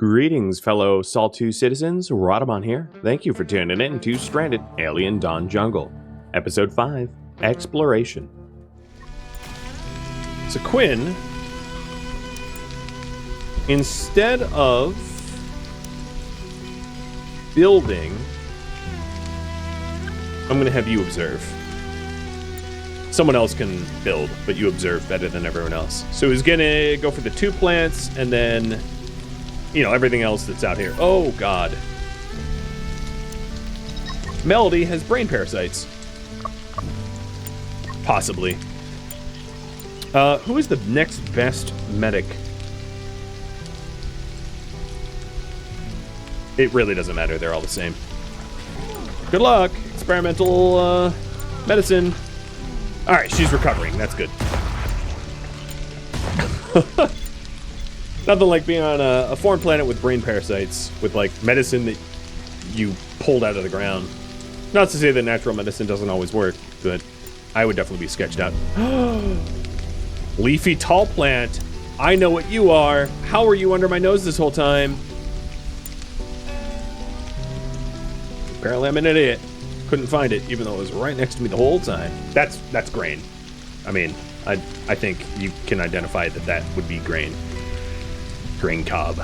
Greetings, fellow Saltu citizens. Rhadamant here. Thank you for tuning in to Stranded Alien Dawn Jungle, Episode 5, Exploration. So Quinn, instead of building, I'm going to have you observe. Someone else can build, but you observe better than everyone else. So he's going to go for the 2 plants and then, you know, everything else that's out here. Oh, God. Melody has brain parasites. Possibly. Who is the next best medic? It really doesn't matter. They're all the same. Good luck. Experimental medicine. All right, she's recovering. That's good. Nothing like being on a foreign planet with brain parasites, with like medicine that you pulled out of the ground. Not to say that natural medicine doesn't always work, but I would definitely be sketched out. Leafy tall plant. I know what you are. How were you under my nose this whole time? Apparently I'm an idiot. Couldn't find it, even though it was right next to me the whole time. That's grain. I mean, I think you can identify that would be grain. Grain cob.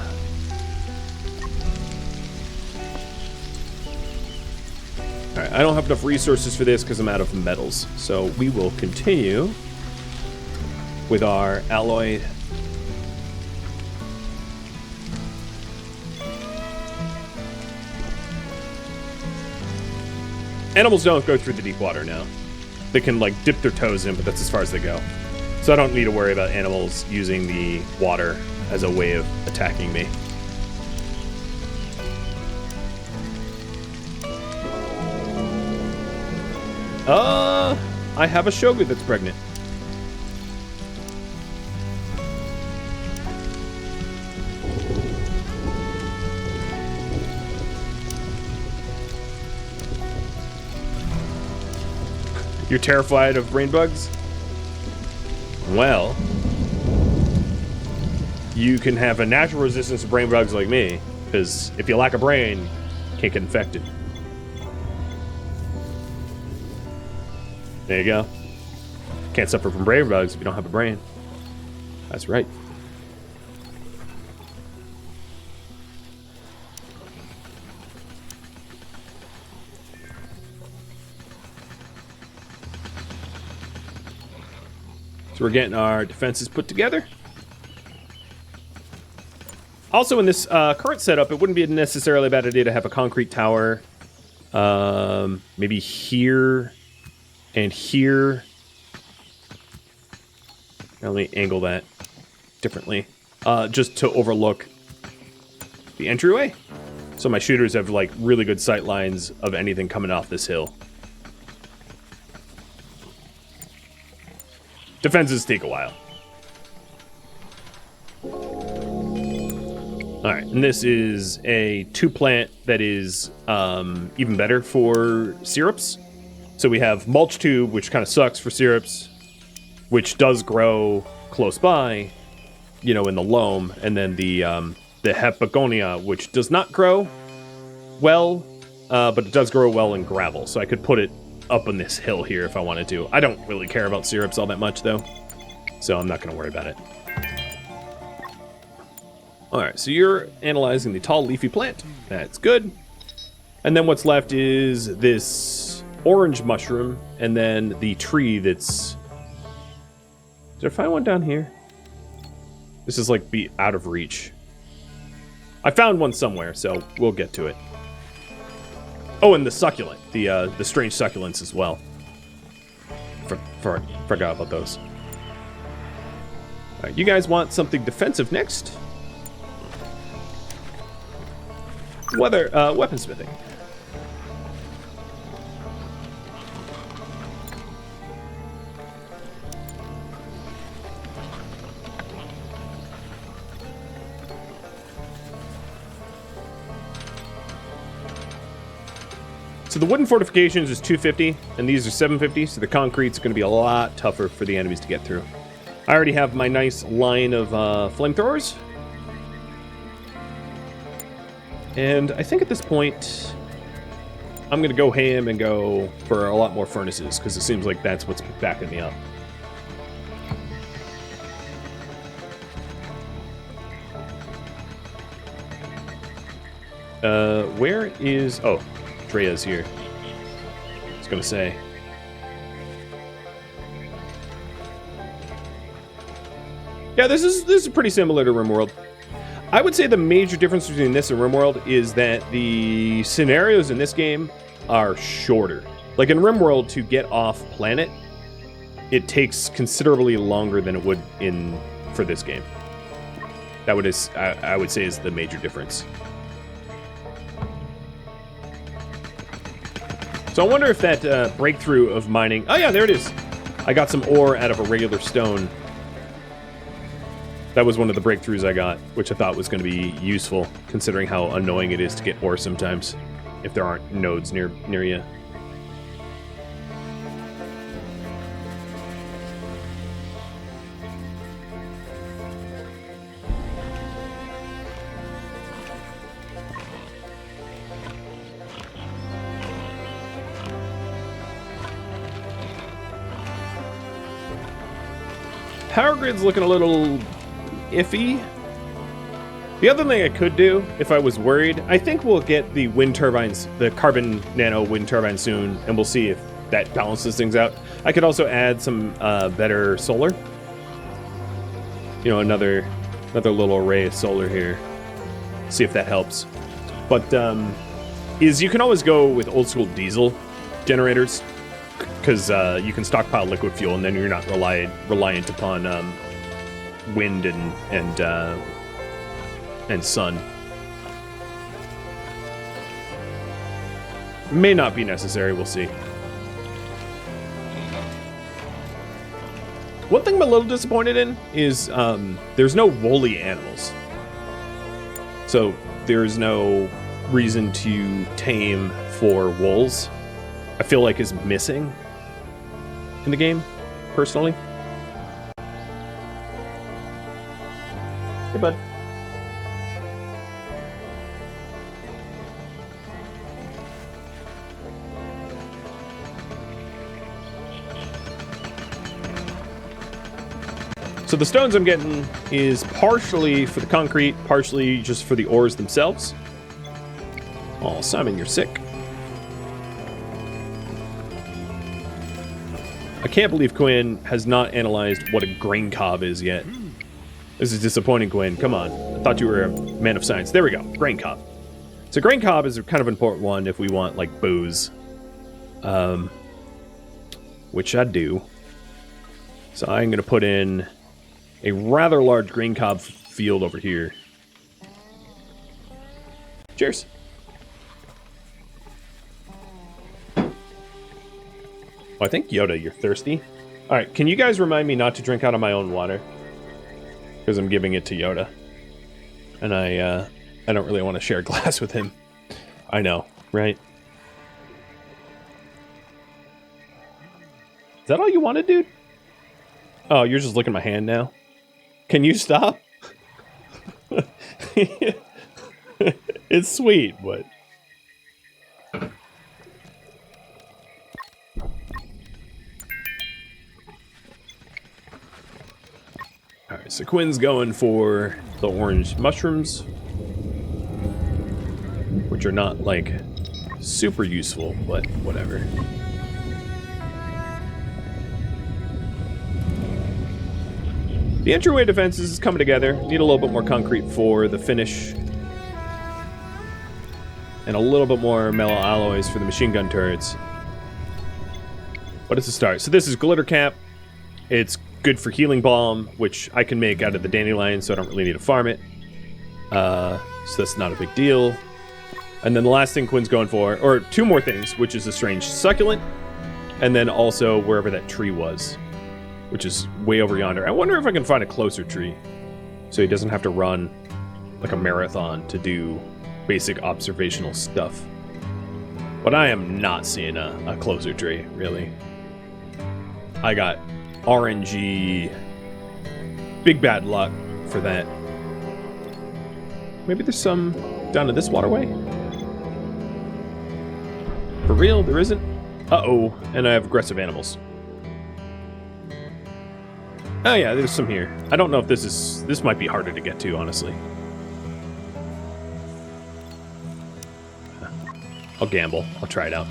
Alright, I don't have enough resources for this because I'm out of metals. So we will continue with our alloy. Animals don't go through the deep water now. They can like dip their toes in, but that's as far as they go. So I don't need to worry about animals using the water as a way of attacking me. I have a shogu that's pregnant. You're terrified of brain bugs? Well, you can have a natural resistance to brain bugs like me, because if you lack a brain, you can't get infected. There you go. Can't suffer from brain bugs if you don't have a brain. That's right. So we're getting our defenses put together. Also, in this current setup, it wouldn't be necessarily a bad idea to have a concrete tower. Maybe here and here. Let me angle that differently. Just to overlook the entryway. So my shooters have like really good sight lines of anything coming off this hill. Defenses take a while. Alright, and this is a 2 plant that is even better for syrups. So we have mulch tube, which kind of sucks for syrups, which does grow close by, you know, in the loam, and then the hepagonia, which does not grow well, but it does grow well in gravel. So I could put it up on this hill here if I wanted to. I don't really care about syrups all that much, though, so I'm not going to worry about it. Alright, so you're analyzing the tall leafy plant. That's good. And then what's left is this orange mushroom, and then the tree that's... Did I find one down here? This is like be out of reach. I found one somewhere, so we'll get to it. Oh, and the succulent. The strange succulents as well. Forgot about those. Alright, you guys want something defensive next? Weaponsmithing. So the wooden fortifications is 250, and these are 750, so the concrete's going to be a lot tougher for the enemies to get through. I already have my nice line of flamethrowers. And I think at this point, I'm going to go ham and go for a lot more furnaces, because it seems like that's what's backing me up. Where is... Oh, Drea's here. I was going to say. Yeah, this is pretty similar to RimWorld. I would say the major difference between this and RimWorld is that the scenarios in this game are shorter. Like in RimWorld, to get off planet, it takes considerably longer than it would for this game. That I would say is the major difference. So I wonder if that breakthrough of mining... Oh yeah, there it is. I got some ore out of a regular stone. That was one of the breakthroughs I got, which I thought was going to be useful, considering how annoying it is to get ore sometimes, if there aren't nodes near you. Power grid's looking a little iffy. The other thing I could do, if I was worried, I think we'll get the wind turbines, the carbon nano wind turbines soon, and we'll see if that balances things out. I could also add some better solar. You know, another little array of solar here. See if that helps. But you can always go with old school diesel generators, because you can stockpile liquid fuel, and then you're not reliant upon wind and sun. May not be necessary, we'll see. One thing I'm a little disappointed in is there's no woolly animals. So there's no reason to tame for wolves. I feel like is missing in the game, personally. Hey, bud. So the stones I'm getting is partially for the concrete, partially just for the ores themselves. Oh, Simon, you're sick. I can't believe Quinn has not analyzed what a grain cob is yet. This is disappointing, Quinn. Come on. I thought you were a man of science. There we go. Grain cob. So grain cob is a kind of important one if we want, like, booze. Which I do. So I'm going to put in a rather large grain cob field over here. Cheers. Oh, I think, Yoda, you're thirsty. Alright, can you guys remind me not to drink out of my own water? Because I'm giving it to Yoda. And I don't really want to share a glass with him. I know, right? Is that all you wanted, dude? Oh, you're just licking my hand now? Can you stop? It's sweet, but... Alright, so Quinn's going for the orange mushrooms, which are not, like, super useful, but whatever. The entryway defenses is coming together. Need a little bit more concrete for the finish. And a little bit more metal alloys for the machine gun turrets. But it's a start. So this is glitter cap. It's good for healing balm, which I can make out of the dandelion, so I don't really need to farm it. So that's not a big deal. And then the last thing Quinn's going for, or two more things, which is a strange succulent, and then also wherever that tree was, which is way over yonder. I wonder if I can find a closer tree, so he doesn't have to run like a marathon to do basic observational stuff. But I am not seeing a closer tree, really. I got RNG big bad luck for that. Maybe there's some down in this waterway? For real? There isn't? Uh-oh. And I have aggressive animals. Oh yeah, there's some here. I don't know if this might be harder to get to, honestly. I'll gamble. I'll try it out.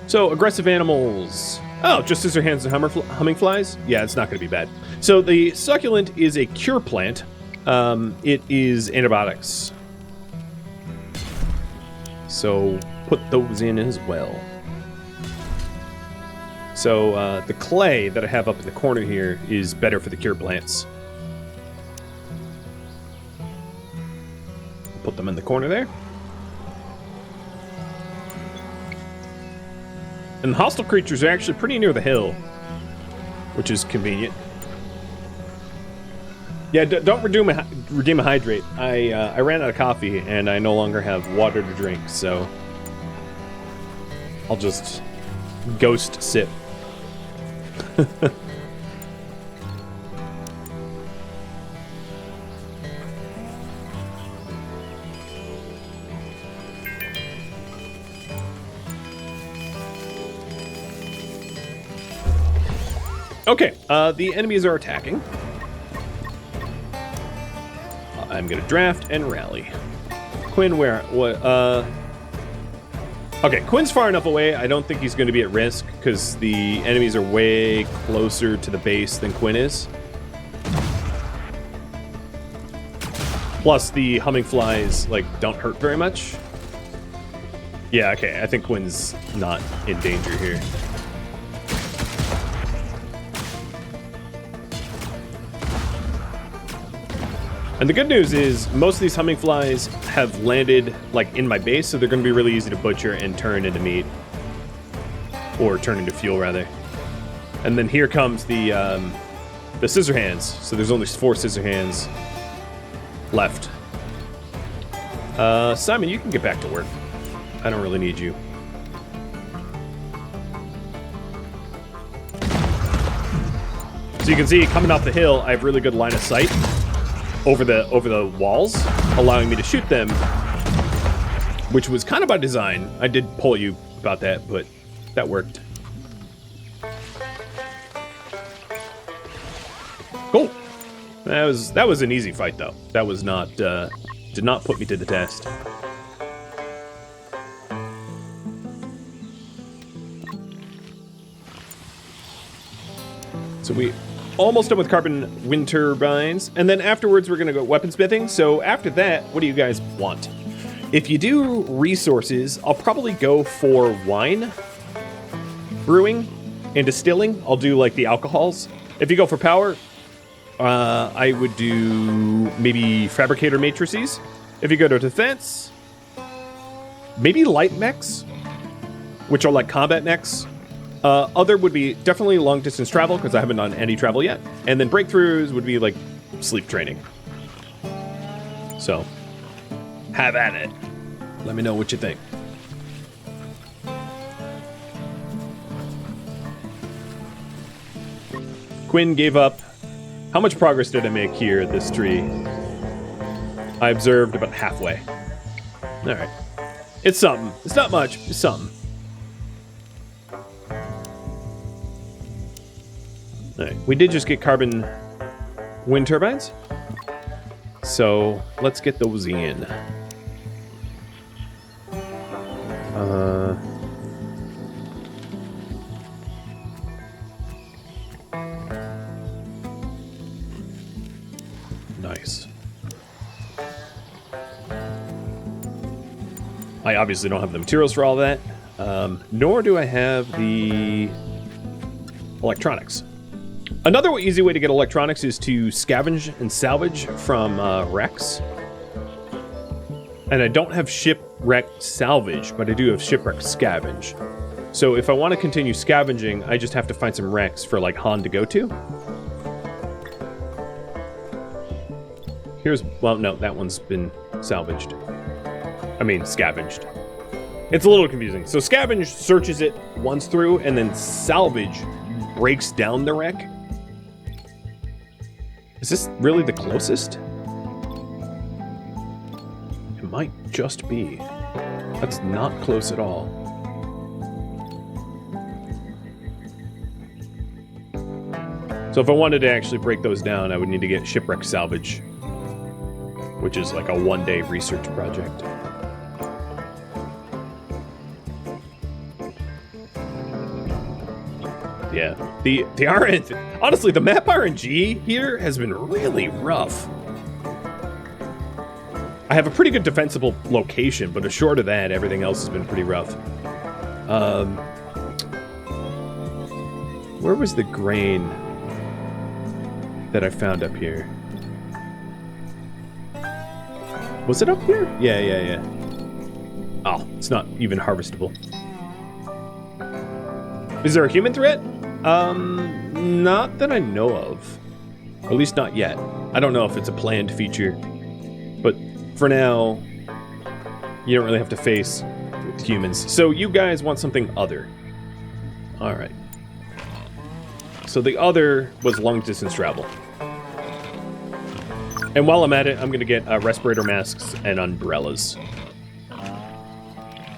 So, aggressive animals. Oh, just scissorhands and humming flies? Yeah, it's not going to be bad. So, the succulent is a cure plant. It is antibiotics. So, put those in as well. So, the clay that I have up in the corner here is better for the cure plants. Put them in the corner there. And the hostile creatures are actually pretty near the hill, which is convenient. Yeah, don't redeem a hydrate. I ran out of coffee, and I no longer have water to drink, so I'll just ghost sip. Okay, the enemies are attacking. I'm gonna draft and rally. Quinn, where? What? Okay, Quinn's far enough away. I don't think he's going to be at risk because the enemies are way closer to the base than Quinn is. Plus, the humming flies don't hurt very much. Yeah, okay. I think Quinn's not in danger here. And the good news is most of these humming flies have landed in my base, so they're going to be really easy to butcher and turn into meat. Or turn into fuel, rather. And then here comes the scissor hands. So there's only 4 scissor hands left. Simon, you can get back to work. I don't really need you. So you can see, coming off the hill, I have really good line of sight over the walls, allowing me to shoot them, which was kind of by design. I did poll you about that, but that worked. Cool. That was an easy fight, though. That was not did not put me to the test. So we almost done with carbon wind turbines, and then afterwards we're gonna go weaponsmithing. So after that, what do you guys want? If you do resources, I'll probably go for wine brewing and distilling. I'll do the alcohols. If you go for power, I would do maybe fabricator matrices. If you go to defense, maybe light mechs, which are like combat mechs. Other would be definitely long distance travel, because I haven't done any travel yet. And then breakthroughs would be sleep training. So, have at it. Let me know what you think. Quinn gave up. How much progress did I make here at this tree? I observed about halfway. Alright. It's something. It's not much. It's something. Alright, we did just get carbon wind turbines. So, let's get those in. Nice. I obviously don't have the materials for all that, nor do I have the electronics. Another easy way to get electronics is to scavenge and salvage from wrecks. And I don't have shipwreck salvage, but I do have shipwreck scavenge. So if I want to continue scavenging, I just have to find some wrecks for Han to go to. Well, no, that one's been salvaged. I mean, scavenged. It's a little confusing. So scavenge searches it once through, and then salvage breaks down the wreck. Is this really the closest? might just be. That's not close at all. So if I wanted to actually break those down, I would need to get shipwreck salvage, which is like a one-day research project. Yeah, the RNG, honestly, the map RNG here has been really rough. I have a pretty good defensible location, but short of that, everything else has been pretty rough. Where was the grain that I found up here? Was it up here? Yeah. Oh, it's not even harvestable. Is there a human threat? Not that I know of. At least not yet. I don't know if it's a planned feature. But for now, you don't really have to face with humans. So you guys want something other. Alright. So the other was long distance travel. And while I'm at it, I'm going to get respirator masks and umbrellas.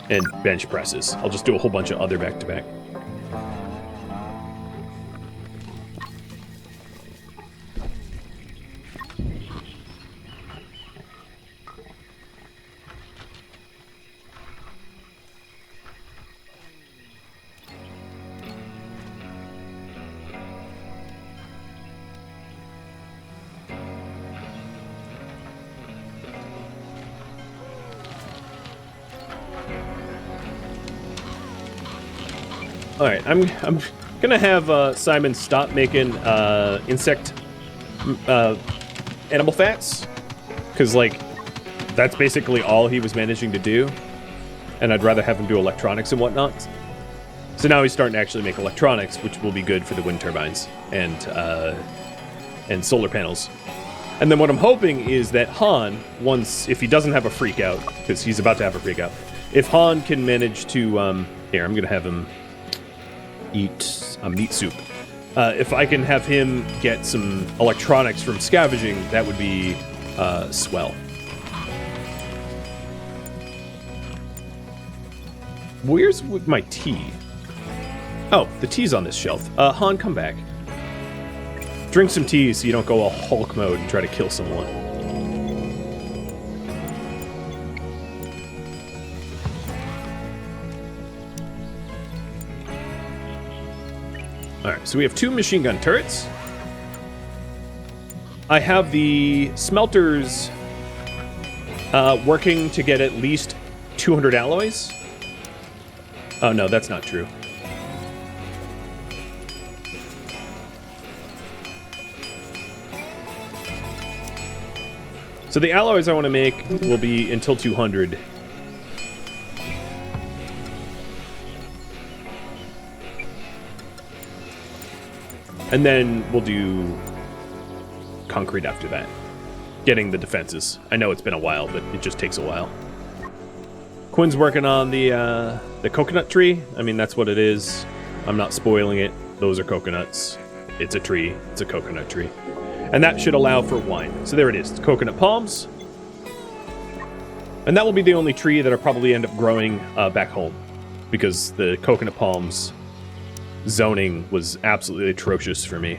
And bench presses. I'll just do a whole bunch of other back-to-back. Alright, I'm gonna have Simon stop making insect animal fats, because like that's basically all he was managing to do, and I'd rather have him do electronics and whatnot. So now he's starting to actually make electronics, which will be good for the wind turbines and solar panels. And then what I'm hoping is that Han, once, if he doesn't have a freak out, because he's about to have a freak out, if Han can manage to here, I'm gonna have him eat a meat soup. If I can have him get some electronics from scavenging, that would be swell. Where's my tea? Oh, the tea's on this shelf. Han, come back. Drink some tea so you don't go all Hulk mode and try to kill someone. Alright, so we have 2 machine gun turrets. I have the smelters working to get at least 200 alloys. Oh no, that's not true. So the alloys I want to make will be until 200. And then we'll do concrete after that. Getting the defenses. I know it's been a while, but it just takes a while. Quinn's working on the coconut tree. I mean, that's what it is. I'm not spoiling it. Those are coconuts. It's a tree. It's a coconut tree. And that should allow for wine. So there it is. It's coconut palms. And that will be the only tree that I'll probably end up growing back home. Because the coconut palms zoning was absolutely atrocious for me.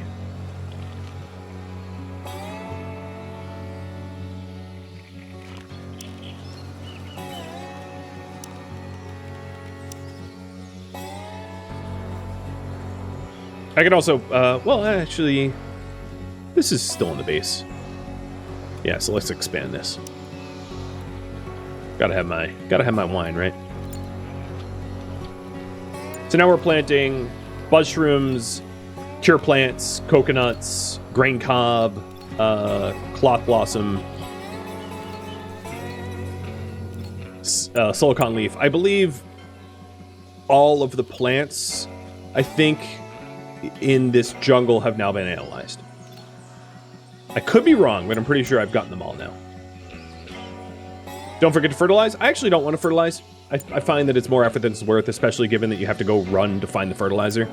I could also, well, actually, this is still in the base. Yeah, so let's expand this. Gotta have my wine, right? So now we're planting mushrooms, cure plants, coconuts, grain cob, cloth blossom, silicon leaf. I believe all of the plants, I think, in this jungle have now been analyzed. I could be wrong, but I'm pretty sure I've gotten them all now. Don't forget to fertilize. I actually don't want to fertilize. I find that it's more effort than it's worth, especially given that you have to go run to find the fertilizer.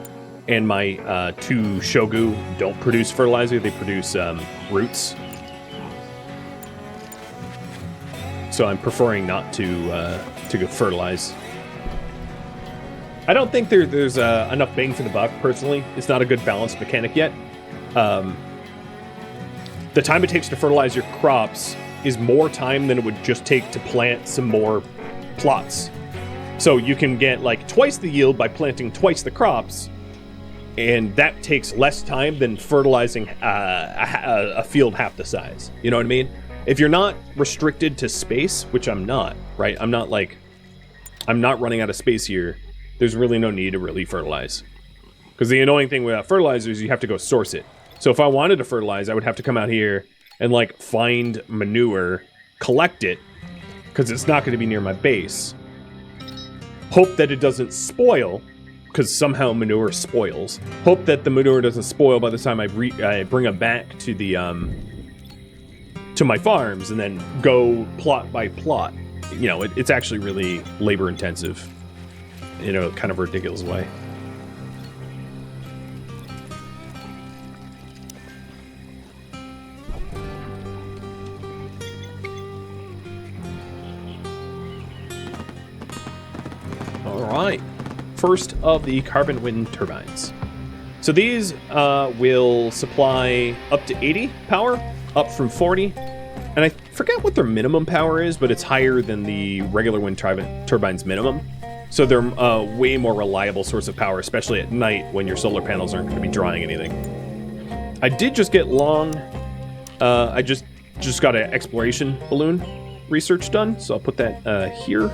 And my 2 shogu don't produce fertilizer, they produce roots. so I'm preferring not to go fertilize. I don't think there's enough bang for the buck, personally. It's not a good balanced mechanic yet. The time it takes to fertilize your crops is more time than it would just take to plant some more plots. So you can get like twice the yield by planting twice the crops, and that takes less time than fertilizing a field half the size. You know what I mean? If you're not restricted to space, which I'm not, right? I'm not running out of space here. There's really no need to really fertilize. Because the annoying thing with fertilizer is you have to go source it. So if I wanted to fertilize, I would have to come out here and like find manure, collect it, because it's not going to be near my base. Hope that it doesn't spoil, because somehow manure spoils. Hope that the manure doesn't spoil by the time I bring them back to the to my farms, and then go plot by plot. You know, it's actually really labor intensive in a kind of ridiculous way. Alright, first of the carbon wind turbines. So these will supply up to 80 power, up from 40. And I forget what their minimum power is, but it's higher than the regular wind turbines minimum. So they're a way more reliable source of power, especially at night when your solar panels aren't going to be drawing anything. I did just get long. I just got an exploration balloon research done, so I'll put that here.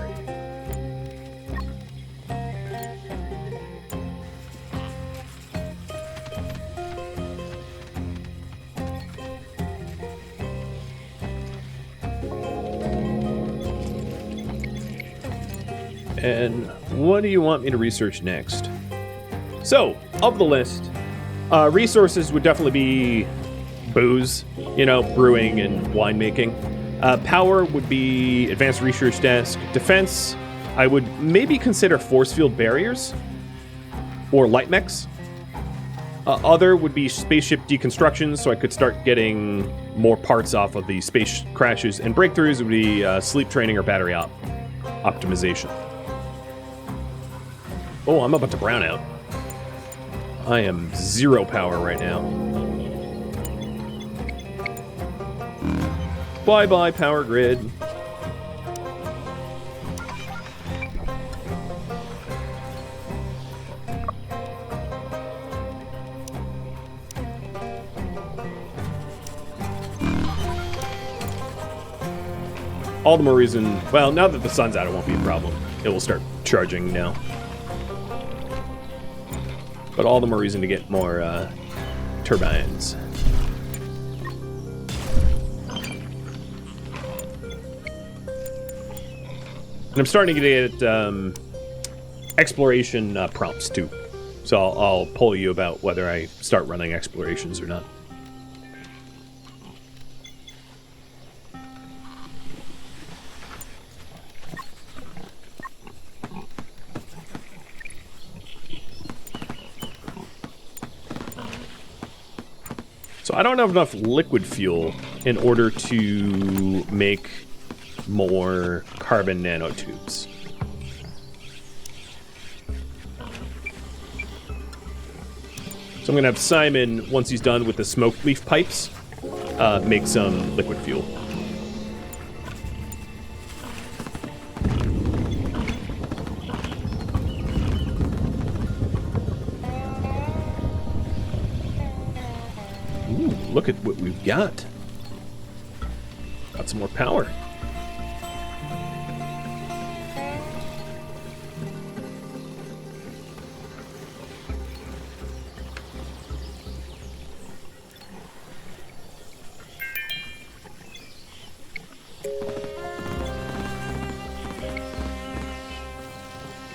And what do you want me to research next? So, of the list, resources would definitely be booze, you know, brewing and winemaking. Power would be advanced research desk. Defense, I would maybe consider force field barriers or light mechs. Other would be spaceship deconstruction, so I could start getting more parts off of the space crashes. And breakthroughs would be sleep training or battery optimization. Oh, I'm about to brown out. I am 0 power right now. Bye-bye, power grid. All the more reason... Well, now that the sun's out, it won't be a problem. It will start charging now. But all the more reason to get more turbines. And I'm starting to get exploration prompts too. So I'll poll you about whether I start running explorations or not. So I don't have enough liquid fuel in order to make more carbon nanotubes. So I'm gonna have Simon, once he's done with the smoke leaf pipes, make some liquid fuel. Look at what we've got. Got some more power.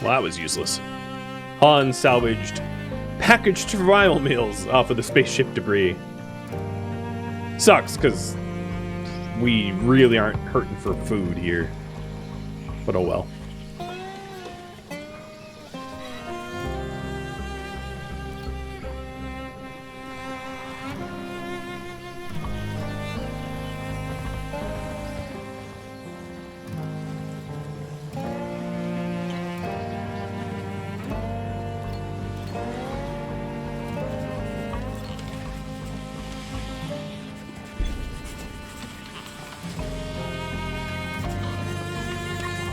Well, that was useless. Han salvaged packaged survival meals off of the spaceship debris. Sucks, because we really aren't hurting for food here. But oh well.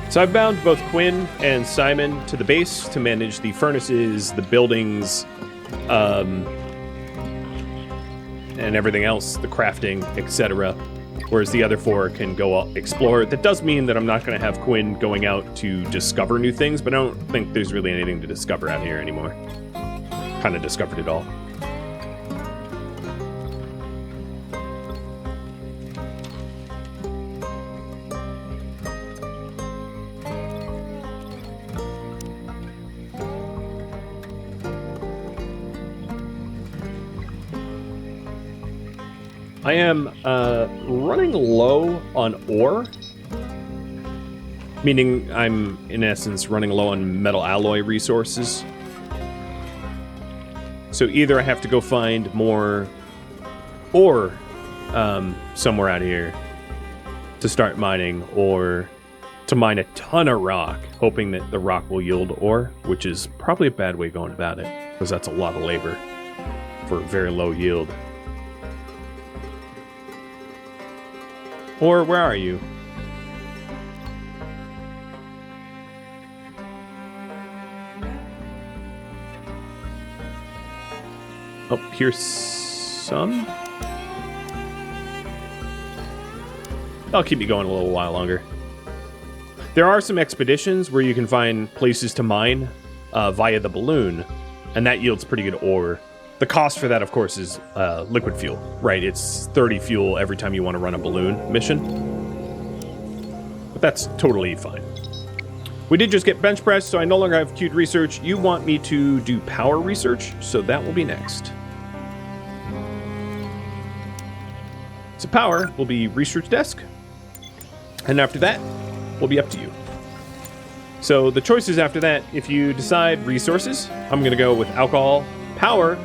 So I've bound both Quinn and Simon to the base to manage the furnaces, the buildings, and everything else, the crafting, etc. Whereas the other 4 can go explore. That does mean that I'm not going to have Quinn going out to discover new things, but I don't think there's really anything to discover out here anymore. Kind of discovered it all. I am running low on ore, meaning I'm, in essence, running low on metal alloy resources. So either I have to go find more ore somewhere out here to start mining, or to mine a ton of rock, hoping that the rock will yield ore, which is probably a bad way going about it, because that's a lot of labor for very low yield. Or where are you? Oh, here's some. I'll keep you going a little while longer. There are some expeditions where you can find places to mine via the balloon, and that yields pretty good ore. The cost for that, of course, is liquid fuel, right? It's 30 fuel every time you want to run a balloon mission. But that's totally fine. We did just get bench press, so I no longer have queued research. You want me to do power research, so that will be next. So power will be research desk. And after that, will be up to you. So the choices after that, if you decide resources, I'm going to go with alcohol. Power,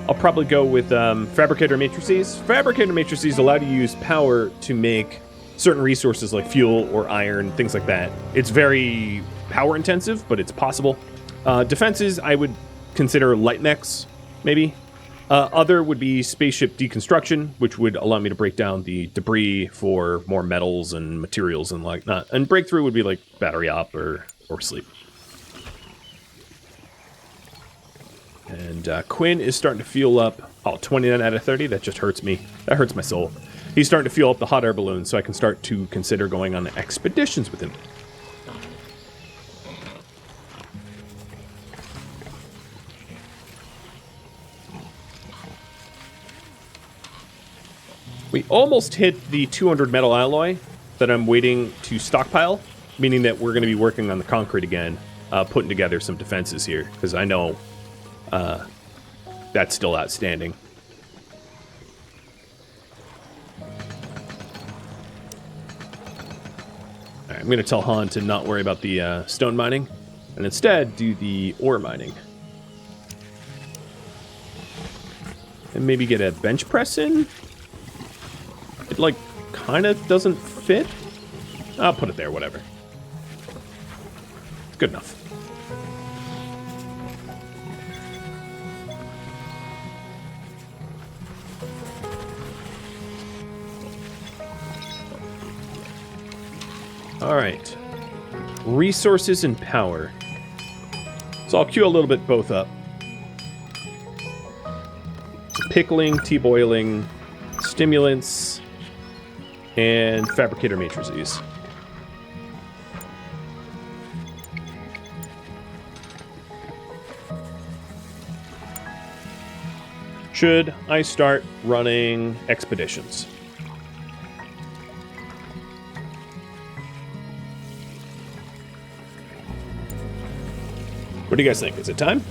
I'll probably go with fabricator matrices. Fabricator matrices allow you to use power to make certain resources like fuel or iron, things like that. It's very power intensive, but it's possible. Defenses, I would consider light mechs, maybe. Other would be spaceship deconstruction, which would allow me to break down the debris for more metals and materials and like that. And breakthrough would be like battery op or sleep. And Quinn is starting to fuel up. Oh, 29 out of 30. That just hurts me. That hurts my soul. He's starting to fuel up the hot air balloon, so I can start to consider going on expeditions with him. We almost hit the 200 metal alloy that I'm waiting to stockpile, meaning that we're going to be working on the concrete again, putting together some defenses here, because I know that's still outstanding. All right, I'm going to tell Han to not worry about the stone mining, and instead do the ore mining. And maybe get a bench press in? It, like, kind of doesn't fit. I'll put it there, whatever. It's good enough. All right. Resources and power. So I'll queue a little bit both up. So pickling, tea boiling, stimulants, and fabricator matrices. Should I start running expeditions? What do you guys think? Is it time?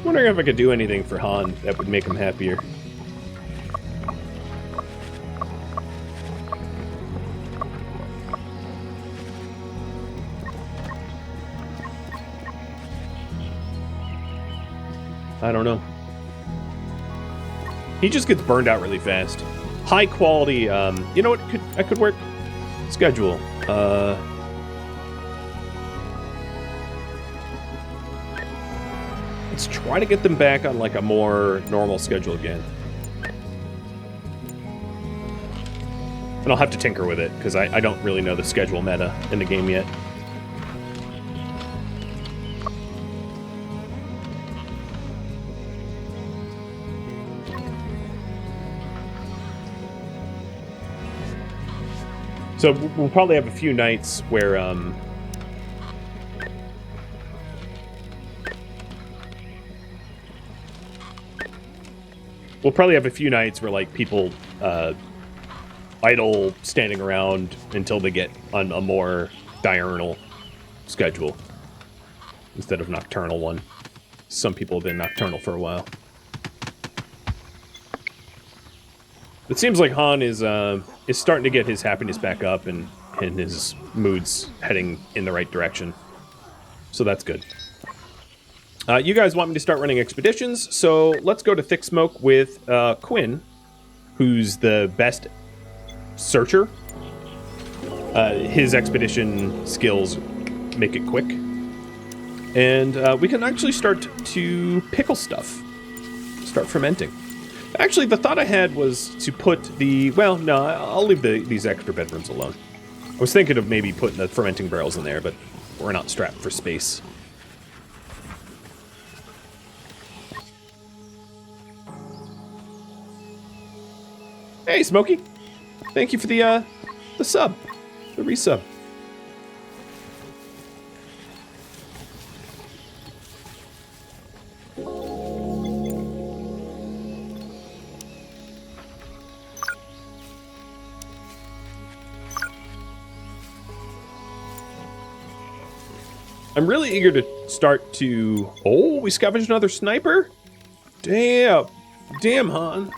Wondering if I could do anything for Han that would make him happier. I don't know. He just gets burned out really fast. high quality. You know what? I could work schedule. Let's try to get them back on like a more normal schedule again. And I'll have to tinker with it because I don't really know the schedule meta in the game yet. So we'll probably have a few nights where like people idle standing around until they get on a more diurnal schedule instead of nocturnal one. Some people have been nocturnal for a while. It seems like Han is starting to get his happiness back up and his mood's heading in the right direction. So that's good. You guys want me to start running expeditions, so let's go to Thick Smoke with Quinn, who's the best searcher. His expedition skills make it quick. And we can actually start to pickle stuff. Start fermenting. Actually, the thought I had was to put the... Well, no, I'll leave these extra bedrooms alone. I was thinking of maybe putting the fermenting barrels in there, but we're not strapped for space. Hey, Smokey. Thank you for the sub. The resub. I'm really eager to start to... Oh, we scavenged another sniper? Damn. Damn, Han.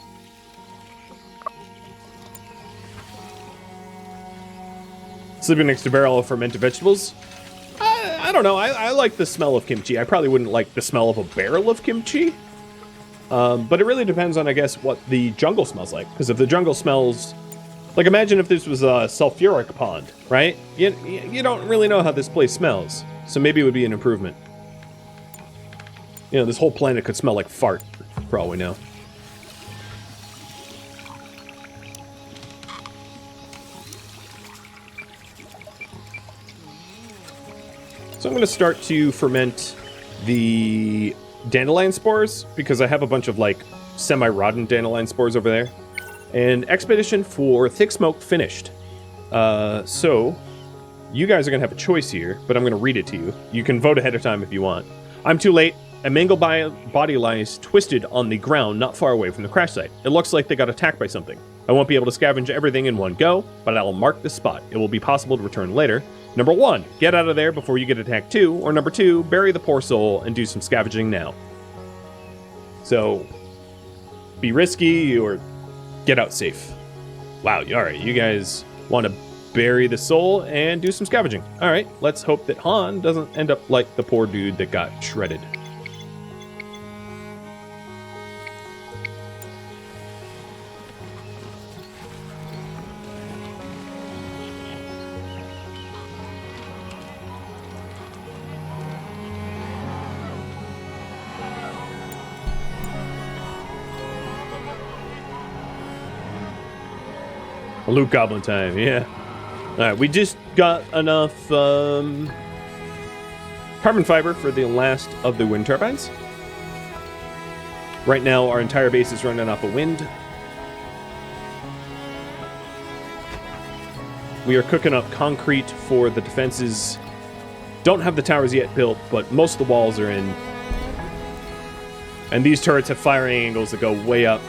Sleeping next to a barrel of fermented vegetables? I don't know. I like the smell of kimchi. I probably wouldn't like the smell of a barrel of kimchi. But it really depends on, I guess, what the jungle smells like. Because if the jungle smells... Like, imagine if this was a sulfuric pond, right? You don't really know how this place smells. So maybe it would be an improvement. You know, this whole planet could smell like fart, for all we know. So I'm going to start to ferment the dandelion spores, because I have a bunch of, like, semi-rotten dandelion spores over there. And expedition for Thick Smoke finished. So... You guys are going to have a choice here, but I'm going to read it to you. You can vote ahead of time if you want. I'm too late. A mangled body lies twisted on the ground not far away from the crash site. It looks like they got attacked by something. I won't be able to scavenge everything in one go, but I'll mark the spot. It will be possible to return later. Number 1, get out of there before you get attacked 2. Or number 2, bury the poor soul and do some scavenging now. So, be risky or get out safe. Wow, alright, you guys want to bury the soul and do some scavenging. All right, let's hope that Han doesn't end up like the poor dude that got shredded. Loot goblin time, yeah. Alright, we just got enough carbon fiber for the last of the wind turbines. Right now, our entire base is running off of wind. We are cooking up concrete for the defenses. Don't have the towers yet built, but most of the walls are in. And these turrets have firing angles that go way up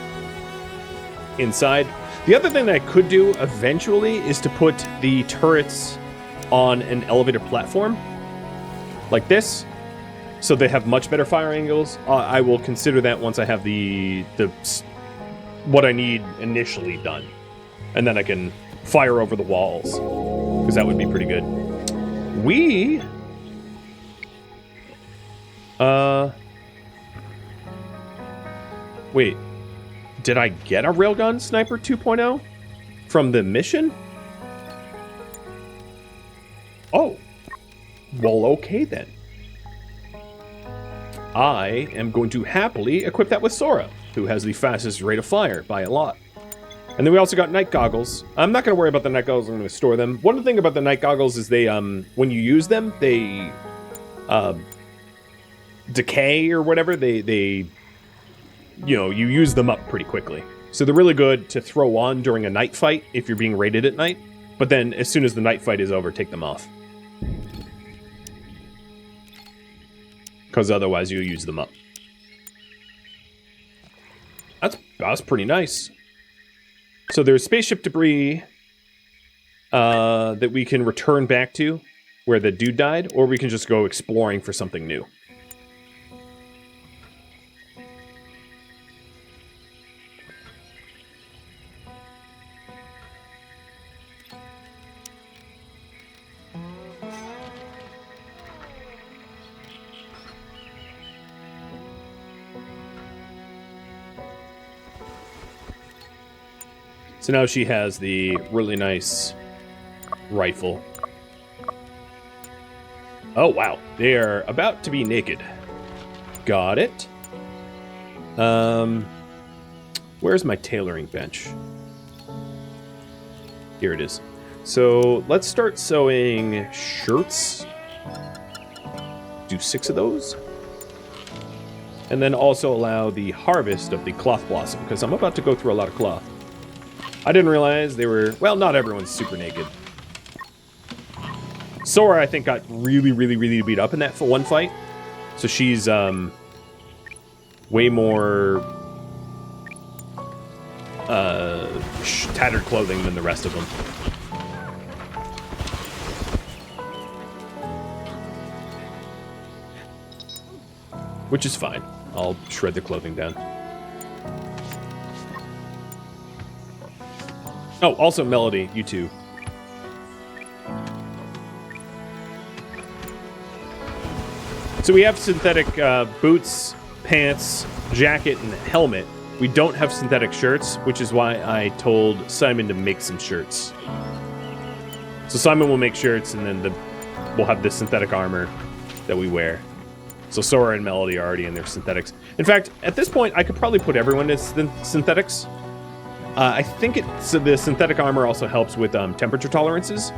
inside. The other thing that I could do eventually is to put the turrets on an elevated platform like this, so they have much better fire angles. I will consider that once I have the what I need initially done, and then I can fire over the walls, because that would be pretty good. Wait. Did I get a Railgun Sniper 2.0 from the mission? Oh. Well, okay then. I am going to happily equip that with Sora, who has the fastest rate of fire by a lot. And then we also got night goggles. I'm not going to worry about the night goggles. I'm going to store them. One thing about the night goggles is they, when you use them, they decay or whatever. They, you know, you use them up pretty quickly. So they're really good to throw on during a night fight if you're being raided at night. But then as soon as the night fight is over, take them off. Because otherwise you'll use them up. That's pretty nice. So there's spaceship debris that we can return back to where the dude died, or we can just go exploring for something new. So now she has the really nice rifle. Oh, wow. They are about to be naked. Got it. Where's my tailoring bench? Here it is. So let's start sewing shirts. Do 6 of those. And then also allow the harvest of the cloth blossom, because I'm about to go through a lot of cloth. I didn't realize they were... Well, not everyone's super naked. Sora, I think, got really beat up in that one fight. So she's, way more... tattered clothing than the rest of them. Which is fine. I'll shred the clothing down. Oh, also Melody, you too. So we have synthetic boots, pants, jacket, and helmet. We don't have synthetic shirts, which is why I told Simon to make some shirts. So Simon will make shirts, and then we'll have the synthetic armor that we wear. So Sora and Melody are already in their synthetics. In fact, at this point, I could probably put everyone in synthetics. I think the synthetic armor also helps with temperature tolerances.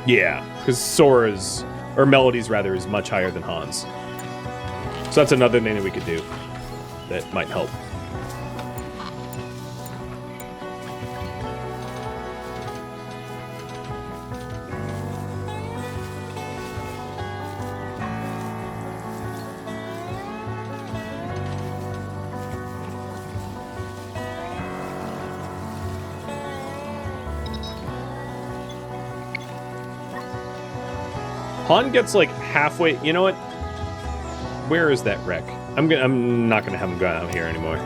Yeah, because Sora's, or Melody's rather, is much higher than Han's. So that's another thing that we could do that might help. Han gets like halfway. You know what? Where is that wreck? I'm not gonna have him go out here anymore.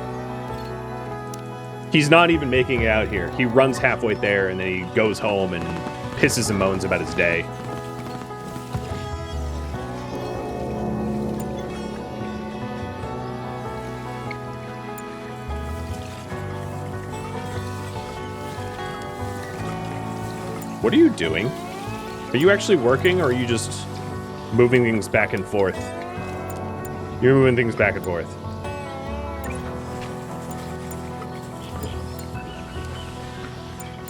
He's not even making it out here. He runs halfway there and then he goes home and pisses and moans about his day. What are you doing? Are you actually working, or are you just moving things back and forth? You're moving things back and forth.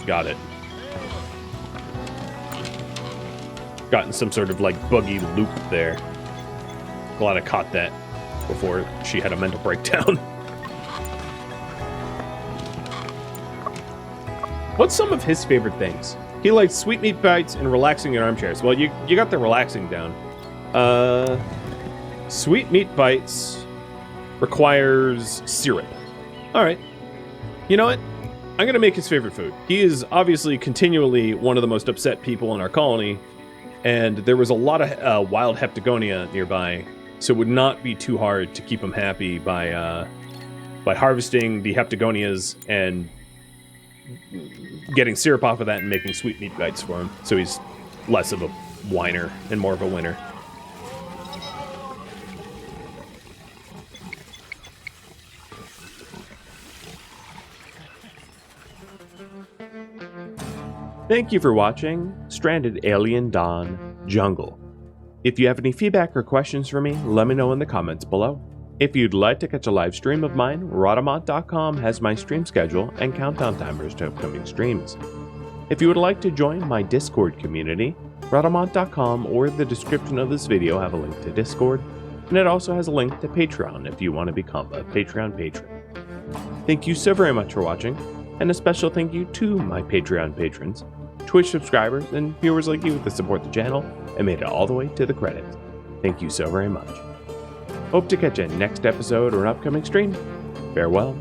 Got it. Got in some sort of, like, buggy loop there. Glad I caught that before she had a mental breakdown. What's some of his favorite things? He likes sweetmeat bites and relaxing in armchairs. Well, you got the relaxing down. Sweetmeat bites requires syrup. All right. You know what? I'm going to make his favorite food. He is obviously continually one of the most upset people in our colony, and there was a lot of wild heptagonia nearby, so it would not be too hard to keep him happy by harvesting the heptagonias and getting syrup off of that and making sweetmeat bites for him, so he's less of a whiner and more of a winner. Thank you for watching Stranded Alien Dawn Jungle. If you have any feedback or questions for me, let me know in the comments below. If you'd like to catch a live stream of mine, Rhadamant.com has my stream schedule and countdown timers to upcoming streams. If you would like to join my Discord community, Rhadamant.com or the description of this video have a link to Discord, and it also has a link to Patreon if you want to become a Patreon patron. Thank you so very much for watching, and a special thank you to my Patreon patrons, Twitch subscribers, and viewers like you that support the channel and made it all the way to the credits. Thank you so very much. Hope to catch you next episode or an upcoming stream. Farewell.